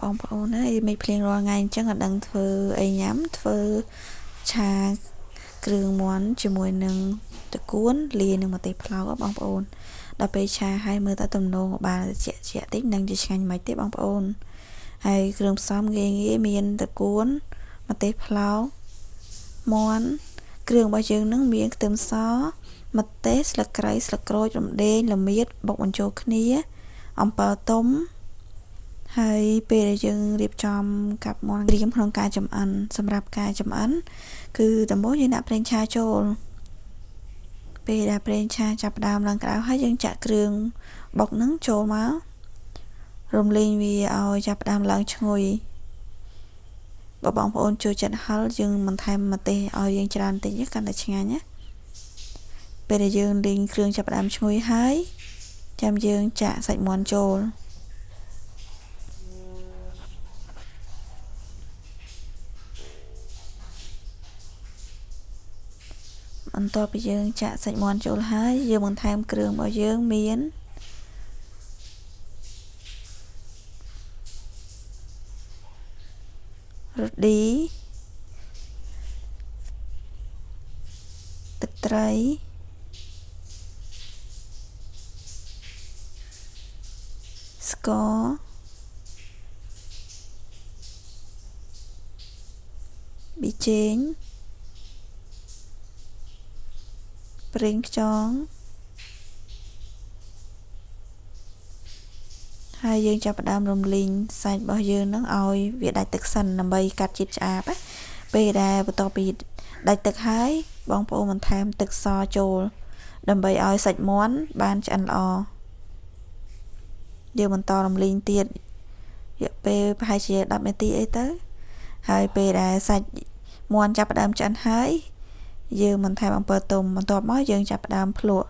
បងប្អូនហើយមិនភ្លៀងរាល់ថ្ងៃអញ្ចឹងអត់ដឹងធ្វើអីញ៉ាំធ្វើឆាគ្រឿងមាន់ជាមួយនឹងតកួនលាយនឹងម្ទេសផ្លោកបងប្អូនដល់ពេលឆាហើយមើលតែទំនងបានជាក់តិចនឹងជាឆ្ងាញ់មិនទេបងប្អូនហើយគ្រឿងផ្សំងាយមានតកួនម្ទេសផ្លោកមាន់គ្រឿងរបស់យើងនឹងមានខ្ទឹមសម្ទេសស្លឹកគ្រៃស្លឹកក្រូចរំដេងល្មៀតបុកបញ្ចូលគ្នាអំពិលទុំហើយពេលដែលយើងរៀបចំកាប់មាន់ក្រៀមក្នុងការចម្អិនសម្រាប់ការចម្អិនគឺដំបូងយើងដាក់ប្រេងឆាចូលពេលដែលប្រេងឆាចាប់ផ្ដើមឡើងក្តៅហើយយើងចាក់គ្រឿងបុកនឹងចូលមករំលីងវាឲ្យចាប់ផ្ដើមឡើងឈ្ងុយបើបងប្អូនចូលចិត្តហឹរយើងបន្ថែមម្ទេសឲ្យយើងច្រើនតិចកាន់តែឆ្ងាញ់ណាពេលដែលយើងលីងគ្រឿងចាប់ផ្ដើមឈ្ងុយហើយចាំយើងចាក់សាច់មាន់ចូលបន្ទាប់ពីយើងចាក់សាច់មាន់ចូលហើយយើងបន្ថែមគ្រឿងរបស់យើងមានរ៉ូឌីទឹកត្រីស្ករប៊ីចេងប្រេងខ្យងហើយយើងចាប់ផ្ដើមរំលីងសាច់របស់យើងនឹងឲ្យវាដាច់ទឹកសិនដើម្បីកាត់ជាតិឆ្អាបពេលដែលបន្ទាប់ពីដាច់ទឹកហើយបងប្អូនបន្ថែមទឹកសចូលដើម្បីឲ្យសាច់មាន់បានឆ្អិនល្អយើងបន្តរំលីងទៀតរយៈពេលប្រហែលជា10នាទីអីទៅហើយពេលដែលសាច់មាន់ចាប់ផ្ដើមឆ្អិនហើយយើងបន្ថែមអំពិលទុំបន្ទាប់មកយើងចាប់ផ្ដើមភ្លក់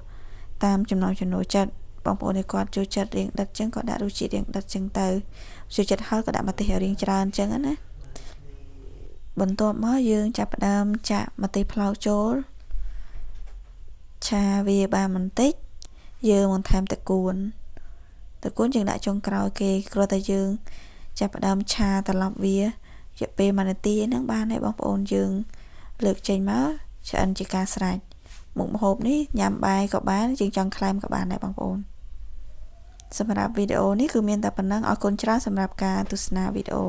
តាមចំណង់ចំណូលចិត្តបងប្អូនគាត់ចូលចិត្តរៀងដិតចឹងក៏ដាក់រសជាតិរៀងដិតចឹងទៅចូលចិត្តហឹរក៏ដាក់ម្ទេសរៀងច្រើនចឹងណាបន្ទាប់មកយើងចាប់ផ្ដើមចាក់ម្ទេសផ្លោកចូលឆាវាបានបន្តិចយើងបន្ថែមតកួនយើងដាក់ចុងក្រោយគេគ្រាន់តែយើងចាប់ផ្ដើមឆាត្រឡប់វារយៈពេល1នាទីហ្នឹងបានហើយបងប្អូនយើងលើកចេញមកឆ្អិនជាការស្រេចមុខម្ហូបនេះញ៉ាំបាយក៏បានយើងចង់ក្លែមក៏បានដែរបងប្អូនសម្រាប់វីដេអូនេះគឺមានតែប៉ុណ្ណឹងអរគុណច្រើនសម្រាប់ការទស្សនាវីដេអូ